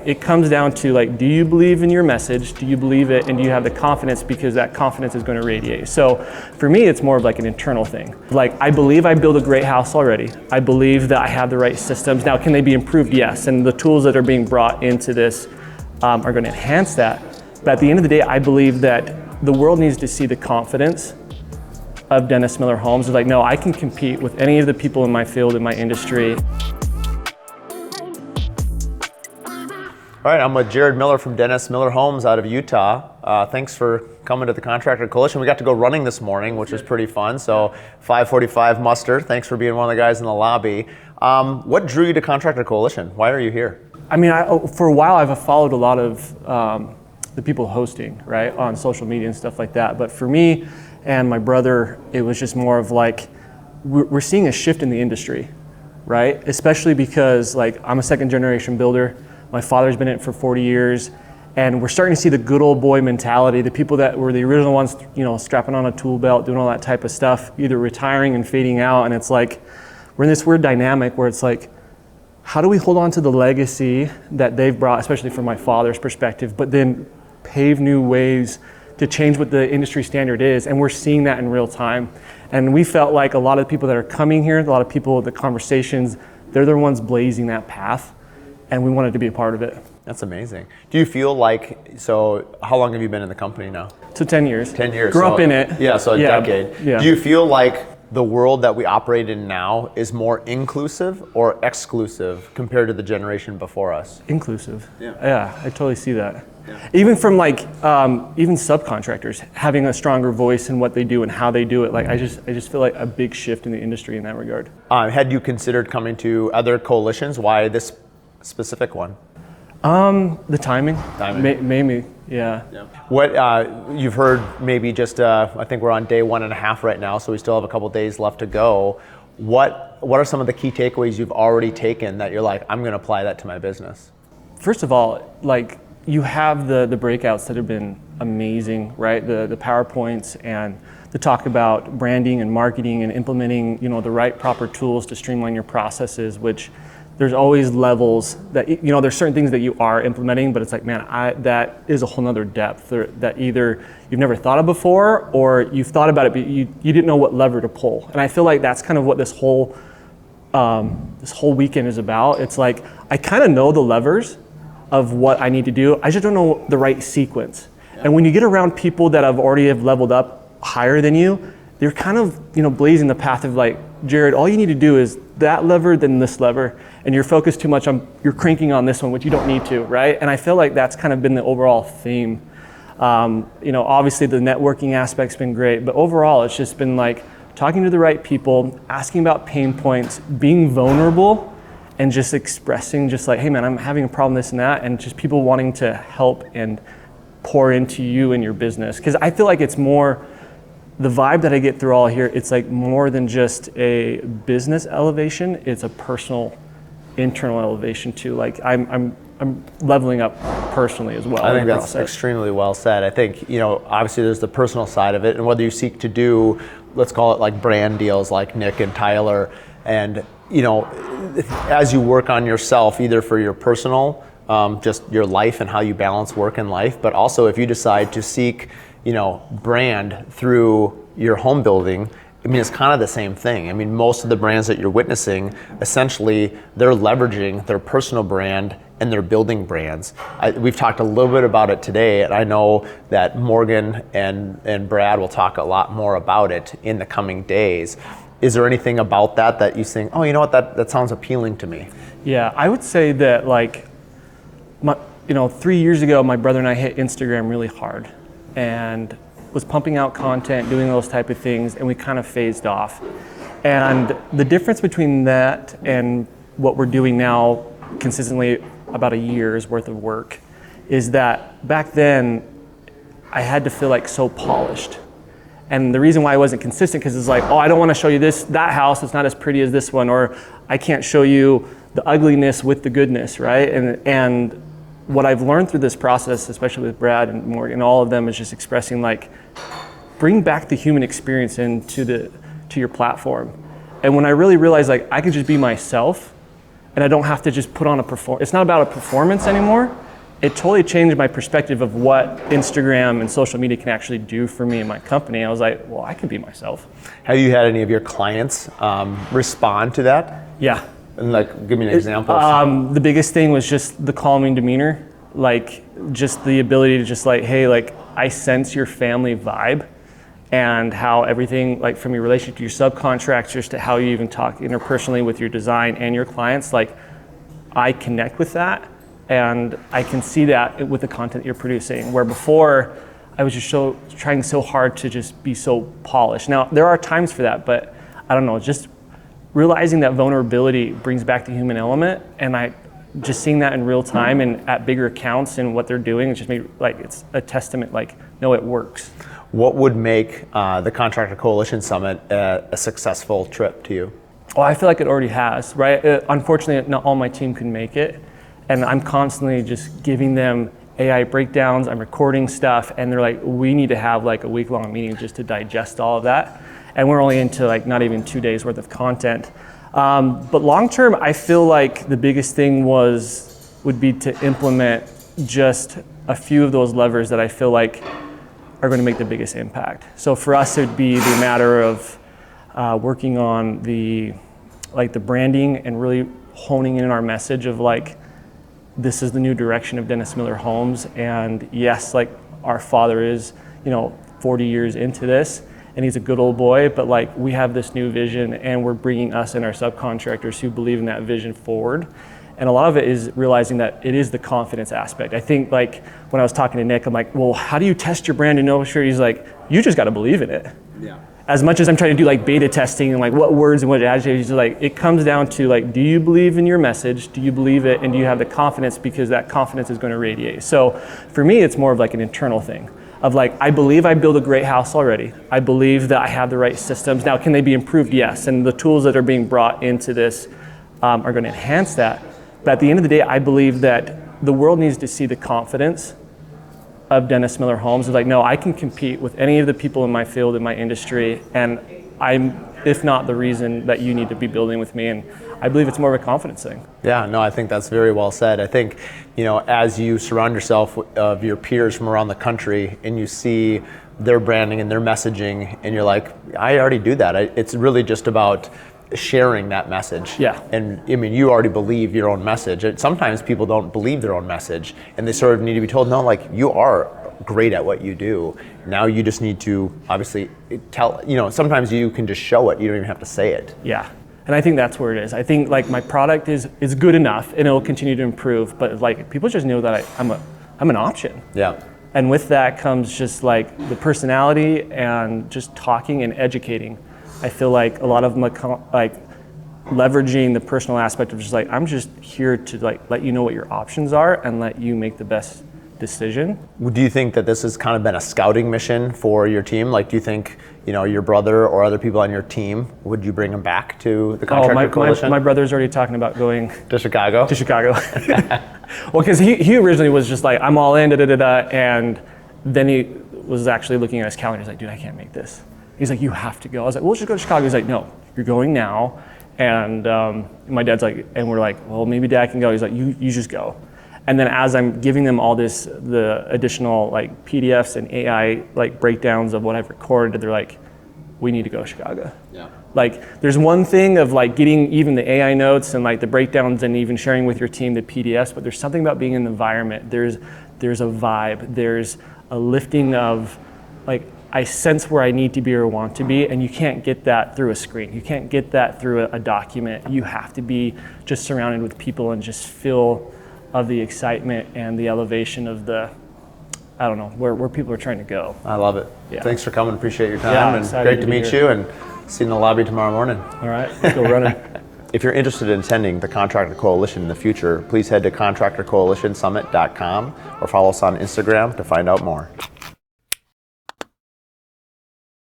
It comes down to like, do you believe in your message? Do you believe it? And do you have the confidence? Because that confidence is going to radiate. So for me, it's more of like an internal thing. Like, I believe I build a great house already. I believe that I have the right systems. Now, can they be improved? Yes. And the tools that are being brought into this are going to enhance that. But at the end of the day, I believe that the world needs to see the confidence of Dennis Miller Homes. It's like, no, I can compete with any of the people in my field, in my industry. All right, I'm with Jared Miller from Dennis Miller Homes out of Utah. Thanks for coming to the Contractor Coalition. We got to go running this morning, which was pretty fun. So 5:45 muster. Thanks for being one of the guys in the lobby. What drew you to Contractor Coalition? Why are you here? I mean, for a while I've followed a lot of the people hosting, right, on social media and stuff like that. But for me and my brother, it was just more of like, we're seeing a shift in the industry, right? Especially because like I'm a second generation builder. My father's been in it for 40 years, and we're starting to see the good old boy mentality, the people that were the original ones, you know, strapping on a tool belt, doing all that type of stuff, either retiring and fading out. And it's like, we're in this weird dynamic where it's like, how do we hold on to the legacy that they've brought, especially from my father's perspective, but then pave new ways to change what the industry standard is? And we're seeing that in real time. And we felt like a lot of the people that are coming here, a lot of people, the conversations, they're the ones blazing that path. And we wanted to be a part of it. That's amazing. Do you feel like, so how long have you been in the company now? So 10 years. 10 years. Grew up in it. Yeah, so a decade. Yeah. Do you feel like the world that we operate in now is more inclusive or exclusive compared to the generation before us? Inclusive. Yeah, I totally see that. Yeah. Even from like, even subcontractors having a stronger voice in what they do and how they do it. Like, I just feel like a big shift in the industry in that regard. Had you considered coming to other coalitions? Why this specific one? The timing. Maybe, yeah. What you've heard, maybe just I think we're on day 1.5 right now, so we still have a couple days left to go. What are some of the key takeaways you've already taken that you're like, I'm going to apply that to my business? First of all, like, you have the breakouts that have been amazing, right? The PowerPoints and the talk about branding and marketing and implementing, you know, the right proper tools to streamline your processes, which there's always levels that, you know, there's certain things that you are implementing, but it's like, man, that is a whole nother depth that either you've never thought of before or you've thought about it, but you didn't know what lever to pull. And I feel like that's kind of what this whole weekend is about. It's like, I kind of know the levers of what I need to do. I just don't know the right sequence. Yeah. And when you get around people that have leveled up higher than you, they're kind of, you know, blazing the path of like, Jared, all you need to do is that lever, then this lever, and you're focused too much on, you're cranking on this one, which you don't need to, right? And I feel like that's kind of been the overall theme. You know, obviously the networking aspect's been great, but overall it's just been like talking to the right people, asking about pain points, being vulnerable, and just expressing just like, hey man, I'm having a problem, this and that, and just people wanting to help and pour into you and your business. Because I feel like it's more, the vibe that I get through all here, it's like more than just a business elevation, it's a personal, internal elevation too. Like I'm leveling up personally as well. I think that's extremely well said. I think, you know, obviously there's the personal side of it, and whether you seek to do, let's call it like brand deals like Nick and Tyler, and, you know, as you work on yourself, either for your personal, just your life and how you balance work and life, but also if you decide to seek, you know, brand through your home building, I mean, it's kind of the same thing. I mean, most of the brands that you're witnessing, essentially, they're leveraging their personal brand and they're building brands. We've talked a little bit about it today, and I know that Morgan and Brad will talk a lot more about it in the coming days. Is there anything about that you think, oh, you know what, that sounds appealing to me? Yeah, I would say that, like, 3 years ago, my brother and I hit Instagram really hard and was pumping out content, doing those type of things, and we kind of phased off. And the difference between that and what we're doing now consistently, about a year's worth of work, is that back then I had to feel like so polished. And the reason why I wasn't consistent, because it's like, oh, I don't want to show you that house, it's not as pretty as this one, or I can't show you the ugliness with the goodness, right? And what I've learned through this process, especially with Brad and Morgan, all of them, is just expressing like, bring back the human experience into your platform. And when I really realized like I could just be myself, and I don't have to just put on a perform. It's not about a performance anymore. It totally changed my perspective of what Instagram and social media can actually do for me and my company. I was like, well, I can be myself. Have you had any of your clients respond to that? Yeah. And like, give me an example. The biggest thing was just the calming demeanor, like just the ability to just like, hey, like I sense your family vibe and how everything, like from your relationship to your subcontractors to how you even talk interpersonally with your design and your clients, like I connect with that. And I can see that with the content you're producing, where before I was just trying so hard to just be so polished. Now, there are times for that, but I don't know, just realizing that vulnerability brings back the human element, and I just seeing that in real time and at bigger accounts and what they're doing, it just made, like, it's a testament, like, no, it works. What would make the Contractor Coalition Summit a successful trip to you? Well, I feel like it already has, right? Unfortunately, not all my team can make it. And I'm constantly just giving them AI breakdowns, I'm recording stuff, and they're like, we need to have like a week-long meeting just to digest all of that. And we're only into like not even 2 days worth of content. But long-term, I feel like the biggest thing would be to implement just a few of those levers that I feel like are going to make the biggest impact. So for us, it would be the matter of working on the branding and really honing in our message of like, this is the new direction of Dennis Miller Homes, and yes, like our father is, 40 years into this, and he's a good old boy, but like we have this new vision, and we're bringing us and our subcontractors who believe in that vision forward. And a lot of it is realizing that it is the confidence aspect. I think like when I was talking to Nick, I'm like, well, how do you test your brand and know for sure? He's like, you just got to believe in it. Yeah. As much as I'm trying to do like beta testing and like what words and what adjectives, like it comes down to like, do you believe in your message? Do you believe it? And do you have the confidence, because that confidence is going to radiate. So for me, it's more of like an internal thing of like, I believe I build a great house already. I believe that I have the right systems. Now, can they be improved? Yes. And the tools that are being brought into this are going to enhance that. But at the end of the day, I believe that the world needs to see the confidence of Dennis Miller Homes. Is like, no, I can compete with any of the people in my field, in my industry, and I'm, if not the reason that you need to be building with me. And I believe it's more of a confidence thing. Yeah, no, I think that's very well said. I think, as you surround yourself of your peers from around the country and you see their branding and their messaging, and you're like, I already do that. It's really just about sharing that message. Yeah. And I mean, you already believe your own message. And sometimes people don't believe their own message, and they sort of need to be told, no, like you are great at what you do. Now you just need to obviously tell, sometimes you can just show it. You don't even have to say it. Yeah. And I think that's where it is. I think like my product is good enough and it'll continue to improve, but like people just know that I'm an option. Yeah. And with that comes just like the personality and just talking and educating. I feel like a lot of them like leveraging the personal aspect of just like, I'm just here to like let you know what your options are and let you make the best decision. Do you think that this has kind of been a scouting mission for your team? Like, do you think, your brother or other people on your team, would you bring them back to the Contractor Coalition? My brother's already talking about going to Chicago. Well, because he originally was just like, I'm all in, and then he was actually looking at his calendar. He's like, dude, I can't make this. He's like, you have to go. I was like, well, let's just go to Chicago. He's like, no, you're going now. And my dad's like, and we're like, well, maybe Dad can go. He's like, you just go. And then as I'm giving them all the additional like PDFs and AI like breakdowns of what I've recorded, they're like, we need to go to Chicago. Yeah. Like there's one thing of like getting even the AI notes and like the breakdowns and even sharing with your team the PDFs, but there's something about being in the environment. There's a vibe. There's a lifting of like, I sense where I need to be or want to be, and you can't get that through a screen. You can't get that through a document. You have to be just surrounded with people and just feel of the excitement and the elevation of the, I don't know, where people are trying to go. I love it. Yeah. Thanks for coming. Appreciate your time. Yeah, and great to meet you, and see you in the lobby tomorrow morning. All right, let's go running. If you're interested in attending the Contractor Coalition in the future, please head to contractorcoalitionsummit.com or follow us on Instagram to find out more.